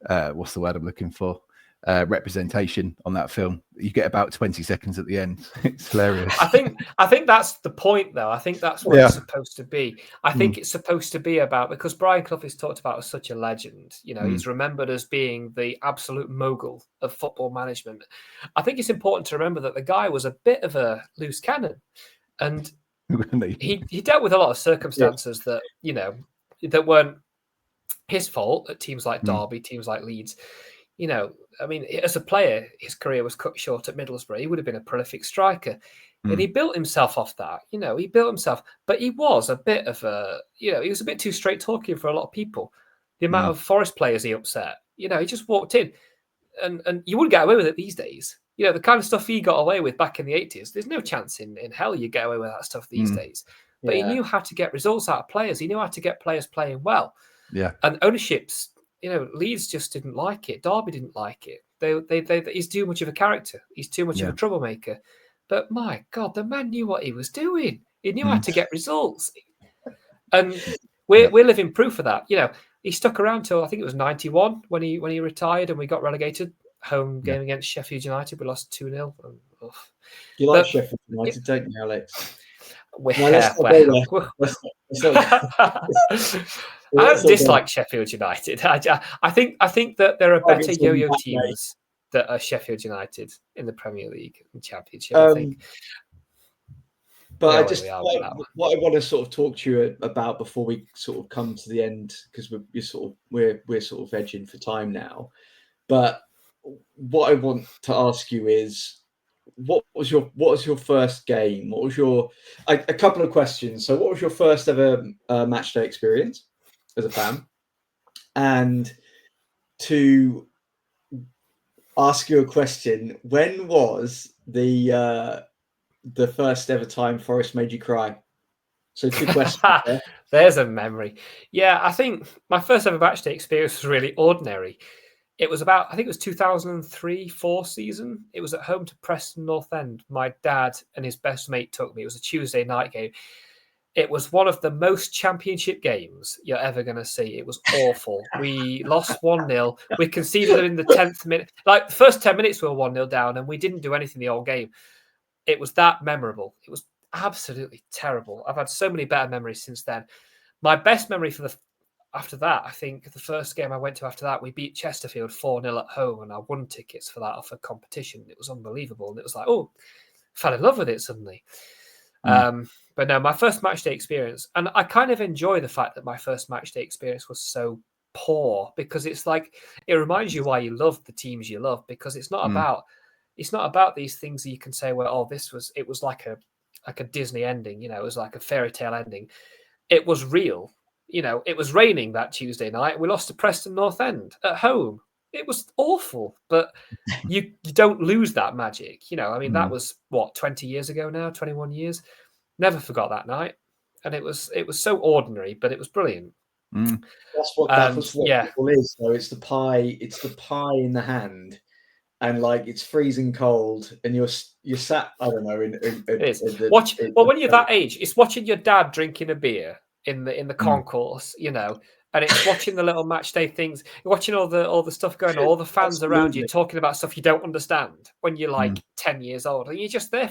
what's the word I'm looking for? Representation on that film. You get about 20 seconds at the end. It's hilarious. I think that's the point, though. I think that's what it's supposed to be. I think it's supposed to be about, because Brian Clough is talked about as such a legend. He's remembered as being the absolute mogul of football management. I think it's important to remember that the guy was a bit of a loose cannon, and he dealt with a lot of circumstances that that weren't his fault at teams like Derby, teams like Leeds. I mean, as a player, his career was cut short at Middlesbrough. He would have been a prolific striker. And he built himself off that. He built himself. But he was a bit of he was a bit too straight talking for a lot of people. The amount of Forest players he upset. He just walked in. And you wouldn't get away with it these days. The kind of stuff he got away with back in the 80s, there's no chance in hell you get away with that stuff these days. But he knew how to get results out of players. He knew how to get players playing well. Yeah. And ownerships, Leeds just didn't like it. Derby didn't like it. He's too much of a character. He's too much of a troublemaker. But my God, the man knew what he was doing. He knew how to get results. And we're living proof of that. He stuck around till I think it was 91 when he retired and we got relegated. Home game against Sheffield United. We lost 2-0. You like Sheffield United, don't you, Alex? I don't dislike Sheffield United. I think that there are better yo-yo teams that are Sheffield United in the Premier League and Championship. I think. But what I want to sort of talk to you about before we sort of come to the end, because we're sort of edging for time now. But what I want to ask you is, what was your first game? What was your a couple of questions? So, what was your first ever match day experience as a fan? And to ask you a question, when was the first ever time Forest made you cry? So 2 questions. There's a memory. Yeah, I think my first ever match day experience was really ordinary. It was about, I think it was 2003-04 season. It was at home to Preston North End. My dad and his best mate took me. It was a Tuesday night game. It was one of the most championship games you're ever going to see. It was awful. We lost 1-0. We conceded them in the 10th minute. Like, the first 10 minutes we were 1-0 down, and we didn't do anything the whole game. It was that memorable. It was absolutely terrible. I've had so many better memories since then. My best memory after that, I think the first game I went to after that, we beat Chesterfield 4-0 at home, and I won tickets for that off a competition. It was unbelievable. And it was like, oh, fell in love with it suddenly. But no, my first matchday experience, and I kind of enjoy the fact that my first matchday experience was so poor, because it's like, it reminds you why you love the teams you love, because it's not about these things that you can say, well, oh, it was like a Disney ending, you know, it was like a fairy tale ending. It was real. You know, it was raining that Tuesday night. We lost to Preston North End at home. It was awful, but you don't lose that magic. You know, I mean, that was 20 years ago now, 21 years. Never forgot that night. And it was so ordinary, but it was brilliant. That's what football is, though. It's the pie in the hand, and like it's freezing cold, and you're sat, I don't know, when you're that age, it's watching your dad drinking a beer in the concourse, you know, and it's watching the little match day things, watching all the stuff going on, all the fans around you talking about stuff you don't understand when you're like 10 years old, and you're just there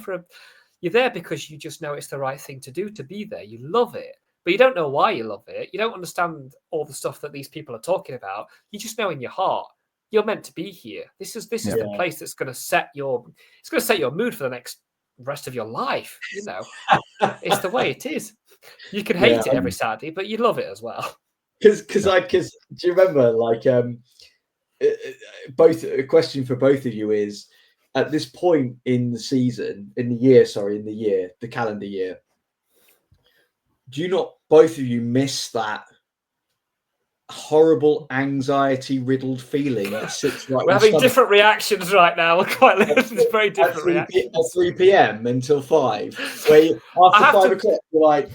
you're there because you just know it's the right thing to do, to be there. You love it, but you don't know why you love it. You don't understand all the stuff that these people are talking about. You just know in your heart you're meant to be here. This is the place that's going to set your mood for the rest of your life. You know, it's the way it is. You can hate it every Saturday, but you love it as well. Because do you remember, like, a question for both of you is, at this point in the calendar year, do you not, both of you, miss that horrible anxiety-riddled feeling that sits right? We're having different reactions right now. We're quite it's very different reactions. At 3 p.m. until 5, where after 5 o'clock, you're like,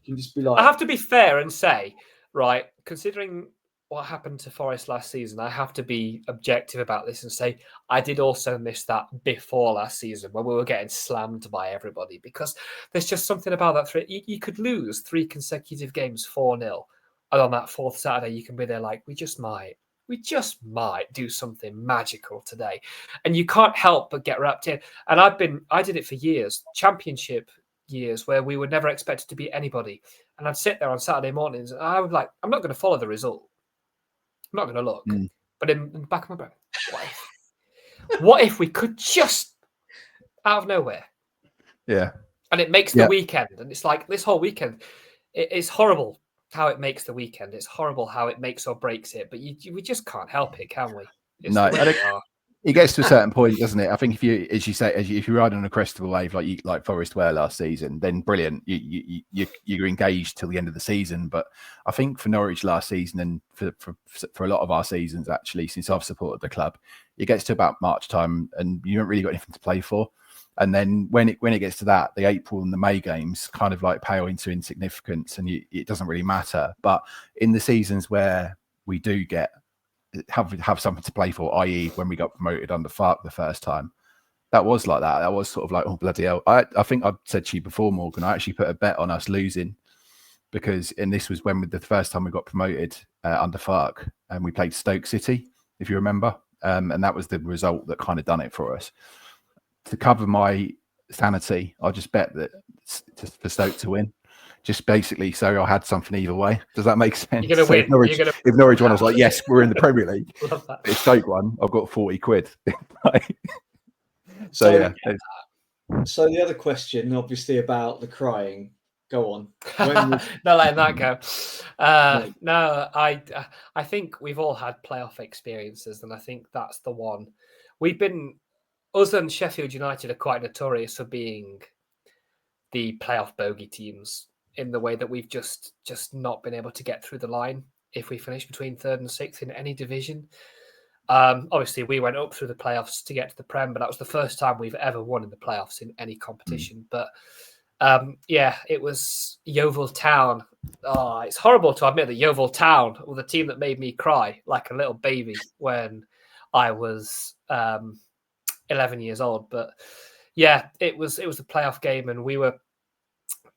you can just be like. I have to be fair and say, right, considering what happened to Forest last season, I have to be objective about this and say I did also miss that before last season when we were getting slammed by everybody, because there's just something about that. You could lose 3 consecutive games 4-0, and on that fourth Saturday you can be there like, we just might do something magical today, and you can't help but get wrapped in. And I did it for years, championship years, where we were never expected to beat anybody, and I'd sit there on Saturday mornings and I would like, I'm not going to follow the result. I'm not going to look, but in the back of my brain, what if we could just out of nowhere? Yeah. And it makes the weekend. And it's like this whole weekend, it's horrible how it makes the weekend. It's horrible how it makes or breaks it. But we just can't help it, can we? It gets to a certain point, doesn't it? I think if you, as you say, if you ride on a crest of a wave like Forest were last season, then brilliant. You're engaged till the end of the season. But I think for Norwich last season, and for a lot of our seasons actually, since I've supported the club, it gets to about March time, and you haven't really got anything to play for. And then when it gets to that, the April and the May games kind of like pale into insignificance, and it doesn't really matter. But in the seasons where we do have something to play for, i.e. when we got promoted under Fark the first time, that was like that. That was sort of like, oh, bloody hell. I think I said to you before, Morgan, I actually put a bet on us losing, and this was when the first time we got promoted under Fark, and we played Stoke City, if you remember. And that was the result that kind of done it for us. To cover my sanity, I just bet that for Stoke to win. Just basically, so I had something either way. Does that make sense? You're going to win. If Norwich won, I was like, yes, we're in the Premier League. If Stoke won, I've got 40 quid. So the other question, obviously, about the crying. Go on. Not letting that go. No, I think we've all had playoff experiences, and I think that's the one. Us and Sheffield United are quite notorious for being the playoff bogey teams, in the way that we've just not been able to get through the line if we finish between 3rd and 6th in any division. Obviously, we went up through the playoffs to get to the Prem, but that was the first time we've ever won in the playoffs in any competition. But Yeah, it was Yeovil Town. Oh, it's horrible to admit that Yeovil Town were the team that made me cry like a little baby when I was 11 years old. But yeah, it was the playoff game, and we were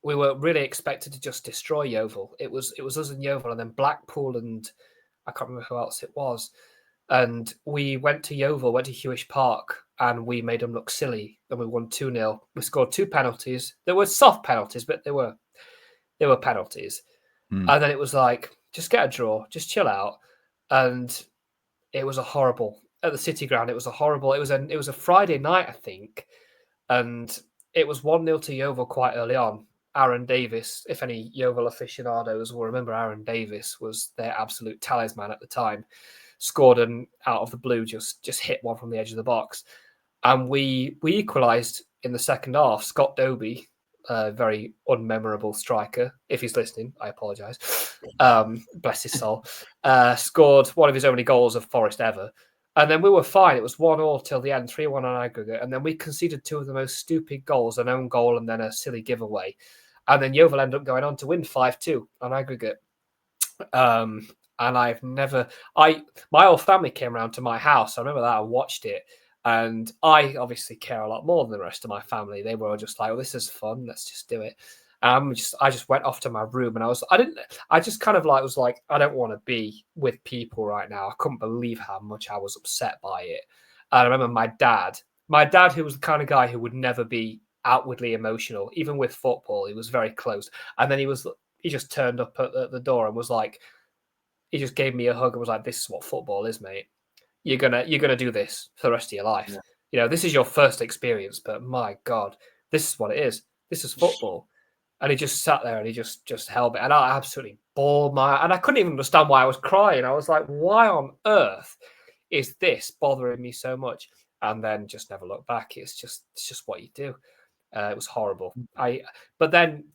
really expected to just destroy Yeovil. It was us and Yeovil, and then Blackpool, and I can't remember who else it was. And we went to Yeovil, went to Hewish Park, and we made them look silly. And we won 2-0. We scored 2 penalties. There were soft penalties, but they were penalties. And then it was like, just get a draw, just chill out. And it was a horrible at the City Ground. It was a horrible. It was a Friday night, I think, and it was 1-0 to Yeovil quite early on. Aaron Davis, if any Yeovil aficionados will remember, Aaron Davis was their absolute talisman at the time. Scored and out of the blue, just hit one from the edge of the box, and we equalised in the second half. Scott Dobie, a very unmemorable striker, if he's listening, I apologise. Bless his soul. Scored one of his only goals of Forest ever, and then we were fine. It was 1-1 till the end, 3-1 on aggregate, and then we conceded 2 of the most stupid goals: an own goal and then a silly giveaway. And then Yeovil ended up going on to win 5-2 on aggregate. And I've never, my whole family came around to my house. I remember that. I watched it, and I obviously care a lot more than the rest of my family. They were just like, "Oh, this is fun. Let's just do it." I just went off to my room, and I just kind of like was like, I don't want to be with people right now. I couldn't believe how much I was upset by it. And I remember my dad, who was the kind of guy who would never be outwardly emotional, even with football. He was very close, and then he just turned up at the door and was like. He just gave me a hug and was like, "This is what football is, mate. You're gonna do this for the rest of your life. Yeah. You know, this is your first experience, but my God, this is what it is. This is football." And he just sat there and he just held me, and I absolutely bawled and I couldn't even understand why I was crying. I was like, "Why on earth is this bothering me so much?" And then just never looked back. It's just what you do. It was horrible. But then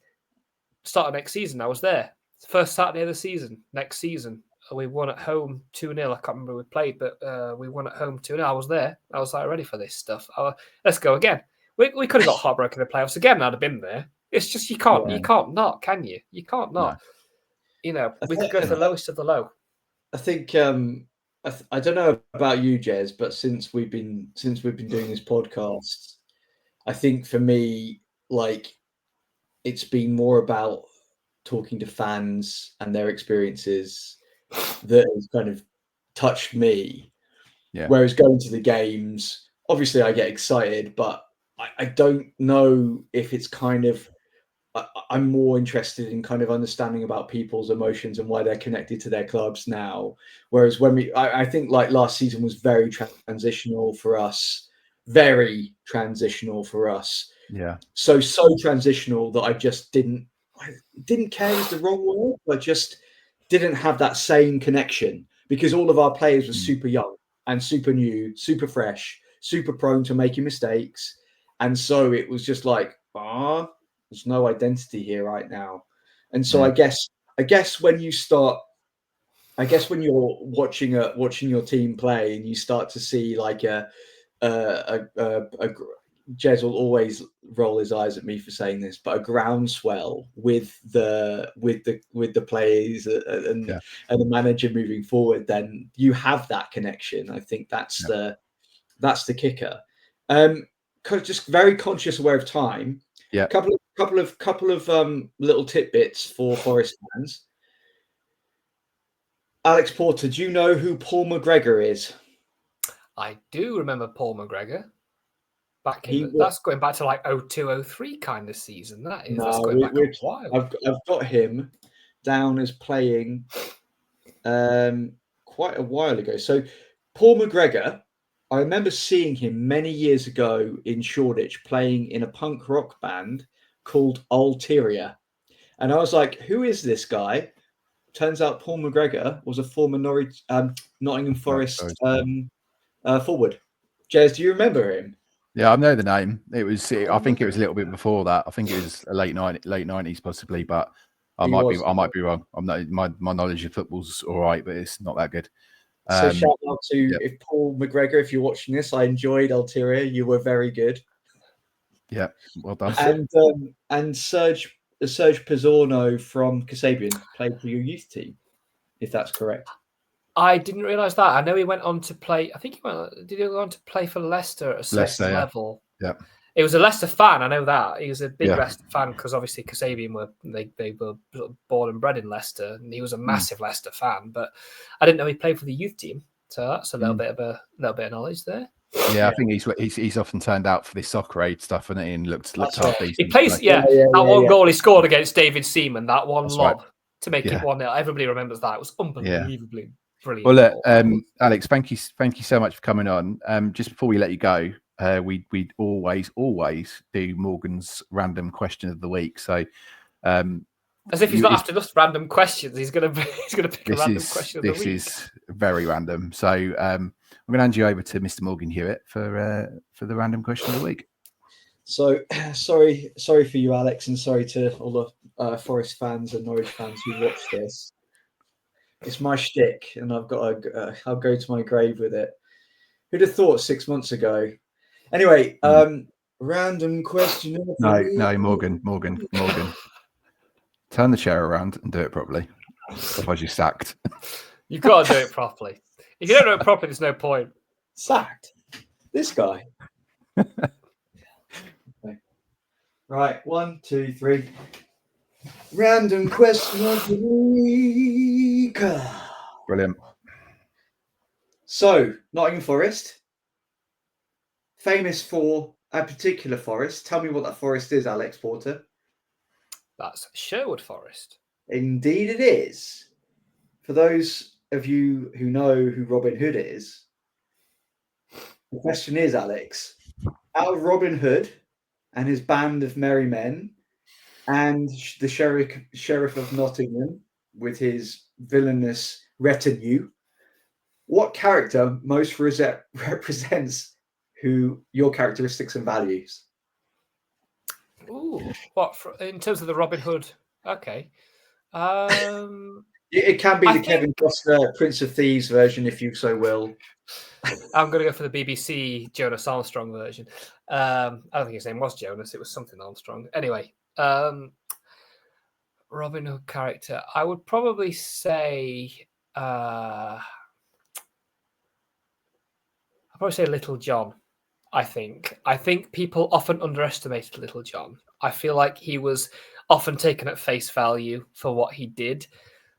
start of next season, I was there. First Saturday of the season, next season, we won at home 2-0. I can't remember who we played, but we won at home 2-0. I was there. I was like, ready for this stuff. Let's go again. We could have got heartbroken in the playoffs again. I'd have been there. It's just you can't not, can you? You can't not. No. You know, we could go to the lowest of the low. I think I don't know about you, Jez, but since we've been doing this podcast, I think for me, like, it's been more about talking to fans and their experiences that has kind of touched me. Yeah. Whereas going to the games, obviously I get excited, but I don't know if it's kind of, I'm more interested in kind of understanding about people's emotions and why they're connected to their clubs now. Whereas I think like last season was very transitional for us. Yeah. So transitional that I just didn't care is the wrong word, but just didn't have that same connection because all of our players were super young and super new, super fresh, super prone to making mistakes. And so it was just like, there's no identity here right now. And so I guess when you start, when you're watching your team play and you start to see like Jez will always roll his eyes at me for saying this, but a groundswell with the players and the manager moving forward, then you have that connection. I think that's the kicker. Just very conscious, aware of time. Yeah. Couple of little tidbits for Forest fans. Alex Porter, do you know who Paul McGregor is? I do remember Paul McGregor. That's going back to like 02-03 kind of season. That is. That's going back a while. I've got him down as playing quite a while ago. So Paul McGregor, I remember seeing him many years ago in Shoreditch playing in a punk rock band called Ulterior. And I was like, who is this guy? Turns out Paul McGregor was a former Nottingham Forest forward. Jez, do you remember him? Yeah, I know the name. It was. I think it was a little bit before that. I think it was a late 90s possibly, but I might be wrong. I'm not. My knowledge of football's all right, but it's not that good. So shout out to if Paul McGregor, if you're watching this, I enjoyed Ulterior. You were very good. Yeah, well done. And Serge Pizzorno from Kasabian played for your youth team, if that's correct. I didn't realise that. I know he went on to play. I think did he go on to play for Leicester at a certain level? Yeah. It was a Leicester fan. I know that he was a big Yeah. Leicester fan because obviously Kasabian were born and bred in Leicester, and he was a massive Leicester fan. But I didn't know he played for the youth team, so that's a little bit of knowledge there. Yeah, I think he's often turned out for this soccer aid stuff, and it looked half decent. He plays, that one goal he scored against David Seaman, that one lob to make it 1-0. Everybody remembers that. It was unbelievably brilliant. Well, look, Alex, thank you so much for coming on. Just before we let you go, we'd always do Morgan's random question of the week. So, as if he's not after just random questions, he's gonna pick a random question of the week. This is very random. So, I'm going to hand you over to Mr. Morgan Hewitt for the random question of the week. So, sorry for you, Alex, and sorry to all the Forest fans and Norwich fans who watch this. It's my shtick, and I've got I'll go to my grave with it. Who'd have thought 6 months ago? Anyway, random question. No, Morgan. Turn the chair around and do it properly. Otherwise, you're sacked. You've got to do it properly. If you don't do it properly, there's no point. Sacked? This guy? Okay. Right, 1, 2, 3. Random question of the week. Brilliant. So, Nottingham Forest, famous for a particular forest. Tell me what that forest is, Alex Porter. That's Sherwood Forest. Indeed it is. For those of you who know who Robin Hood is, the question is, Alex, out of Robin Hood and his band of merry men and the sheriff of Nottingham with his villainous retinue, what character most represents who your characteristics and values? Ooh, what in terms of the Robin Hood? Okay. It can be the Kevin Costner Prince of Thieves version, if you so will. I'm going to go for the BBC Jonas Armstrong version. I don't think his name was Jonas. It was something Armstrong. Anyway, Robin Hood character. I would probably say... I'd probably say Little John. I think people often underestimated Little John. I feel like he was often taken at face value for what he did.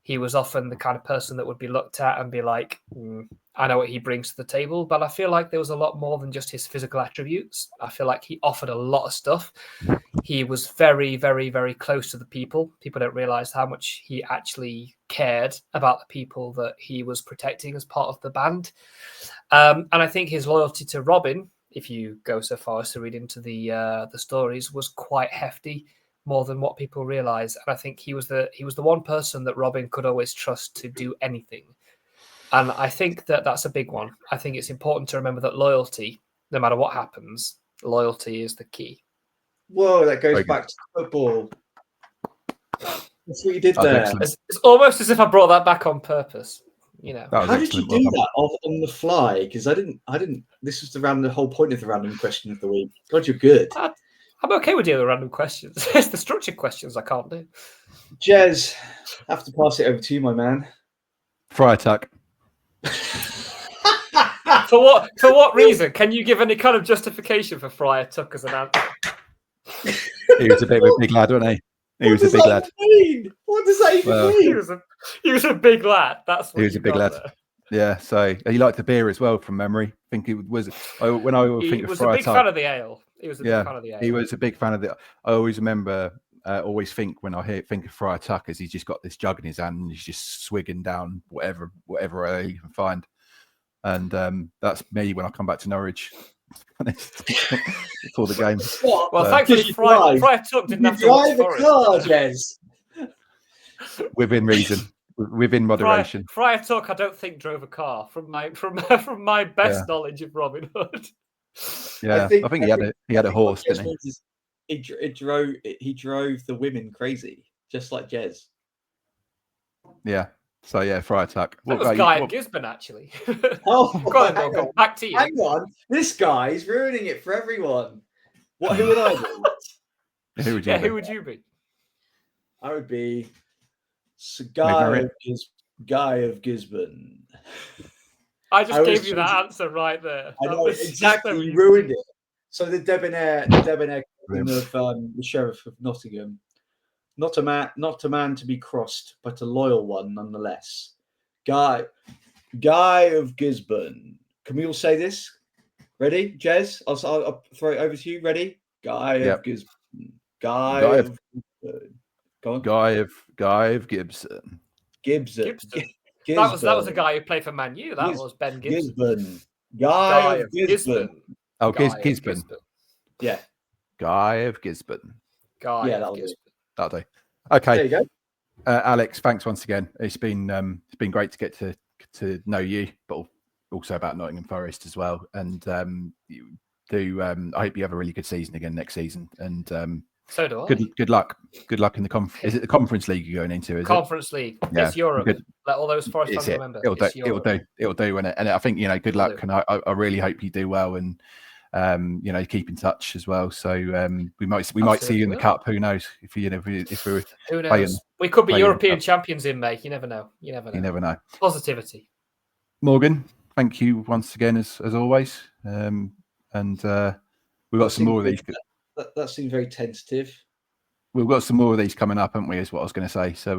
He was often the kind of person that would be looked at and be like, I know what he brings to the table. But I feel like there was a lot more than just his physical attributes. I feel like he offered a lot of stuff. He was very, very, very close to the people. People don't realize how much he actually cared about the people that he was protecting as part of the band. And I think his loyalty to Robin, if you go so far as to read into the stories, was quite hefty, more than what people realize. And I think he was the one person that Robin could always trust to do anything. And I think that that's a big one. I think it's important to remember that loyalty, no matter what happens, loyalty is the key. Whoa, that goes back to football. That's what you did there. It's almost as if I brought that back on purpose. You know, how did you do that on the fly? Because I didn't. This was the whole point of the random question of the week. God, you're good. I'm okay with doing the random questions. It's the structured questions I can't do. Jez, I have to pass it over to you, my man. Friar Tuck. For what reason? Can you give any kind of justification for Friar Tuck as an answer? He was a bit of a big lad, wasn't he? He was a big lad. What does that even mean? He was a big lad. That's what he was a big lad. There. Yeah, so he liked the beer as well, from memory. I think it was when I think of Friar Tuck. He was a big fan of the ale. He was a big fan of the ale. He was a big fan of the. I always remember. Always think when I think of Friar Tuck, as he's just got this jug in his hand and he's just swigging down whatever I can find, and that's me when I come back to Norwich for the game. Well, thankfully, Friar Tuck didn't have to watch Forest. Car, Jez. Within reason, within moderation. Friar Tuck, I don't think drove a car from my best knowledge of Robin Hood. Yeah, I think he had a horse, didn't he? He drove the women crazy, just like Jez. Yeah. So yeah, Friar Tuck. That was Guy and Gisborne, actually. Oh, go on, back to you. Hang on, this guy's ruining it for everyone. Who would I be? Who would you Yeah, be? who would you be? I would be Marion? Guy of Gisborne. I just I was gave you that trying answer right there. I That know was exactly. so You easy. ruined it. So the debonair cousin Brilliant. of the sheriff of Nottingham. Not a man to be crossed, but a loyal one nonetheless. Guy of Gisborne. Can we all say this? Ready, Jez? I'll throw it over to you. Ready? Guy Yep. of Gisborne. Guy of Gisborne. Go on. Guy of Gibson. Gibson. That was the guy who played for Man U. That was Ben Gibson. Gisborne. Guy of Gisborne. Oh, Guy of Gisborne. Yeah. Guy of Gisborne. Guy Yeah, of that'll do. Gisborne. That'll do. Okay. There you go. Alex, thanks once again. It's been great to get to know you, but also about Nottingham Forest as well. And I hope you have a really good season again next season. And So do I. Good luck. Good luck in the conference. Is it the Conference League you're going into? Conference League. Yeah, It's Europe. good. Let all those Forest fans remember. It'll do. And I think good luck. And I really hope you do well. And keep in touch as well. So we might see you in the cup. Who knows? If we're Who knows? playing, We could be playing European champions in May. You never know. You never know. Positivity. Morgan, thank you once again as always. And we've got some more of these. That seems very tentative. We've got some more of these coming up, haven't we? Is what I was going to say. So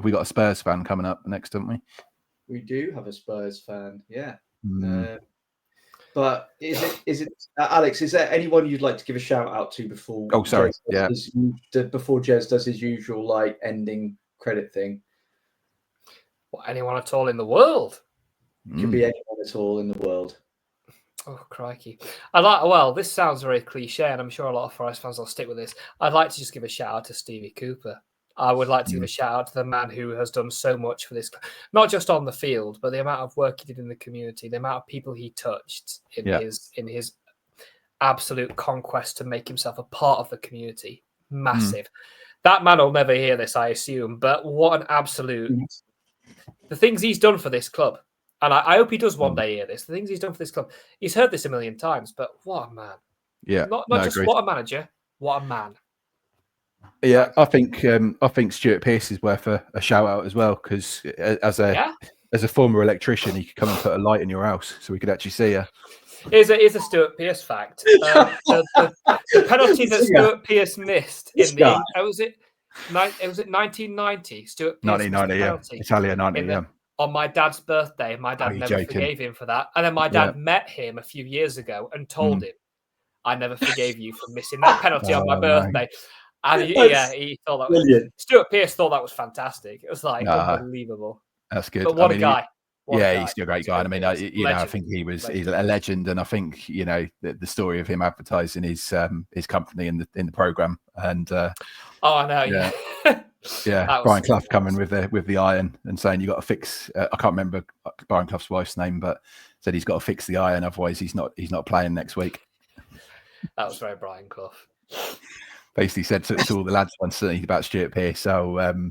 we got a Spurs fan coming up next, haven't we? We do have a Spurs fan. Yeah. But is it Alex? Is there anyone you'd like to give a shout out to before? Oh, sorry. Before Jez does his usual ending credit thing. Anyone at all in the world? Could be anyone at all in the world. Oh, crikey. Well, this sounds very cliche, and I'm sure a lot of Forest fans will stick with this. I'd like to just give a shout out to Stevie Cooper. I would like to give a shout out to the man who has done so much for this, not just on the field, but the amount of work he did in the community, the amount of people he touched in his absolute conquest to make himself a part of the community. Massive. That man will never hear this, I assume, but what an absolute... The things he's done for this club. And I hope he does one day hear this. The things he's done for this club. He's heard this a million times, but what a man. Yeah. Not just agreed. What a manager, what a man. Yeah, I think Stuart Pearce is worth a shout out as well, because as a former electrician, he could come and put a light in your house so we could actually see you. Here's a Stuart Pearce fact. The penalty that Stuart Pearce missed in the was it 1990? Stuart Pearce 1990, yeah. Italia 90, yeah. On my dad's birthday, my dad never forgave him for that. And then my dad met him a few years ago and told him, I never forgave you for missing that penalty on my birthday. And he thought that was brilliant. Stuart Pearce thought that was fantastic. It was unbelievable. That's good. But what a guy. He's still a great guy. I mean, I think he's a legend, and I think the story of him advertising his company in the program, and I know, yeah. Brian Clough coming with the iron and saying you got to fix. I can't remember Brian Clough's wife's name, but said he's got to fix the iron, otherwise he's not playing next week. That was very Brian Clough. Basically said to all the lads once about Stuart Pearce. So,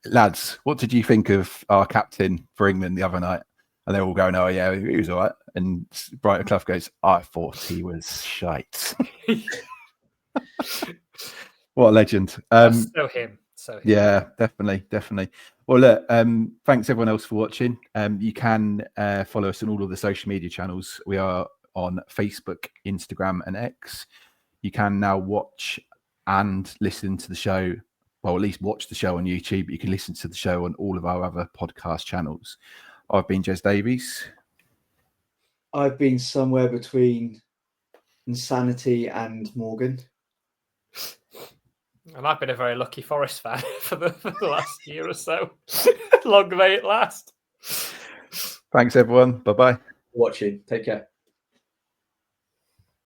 lads, what did you think of our captain for England the other night? And they're all going, "Oh yeah, he was all right." And Brian Clough goes, "I thought he was shite." What a legend! So him. Yeah, definitely. Well, look, thanks everyone else for watching. You can follow us on all of the social media channels. We are on Facebook, Instagram, and X. You can now watch and listen to the show. Well, at least watch the show on YouTube. But you can listen to the show on all of our other podcast channels. I've been Jez Davies. I've been somewhere between Insanity and Morgan. And I've been a very lucky Forest fan for the last year or so. Long may it last. Thanks, everyone. Bye-bye. Watching. Take care.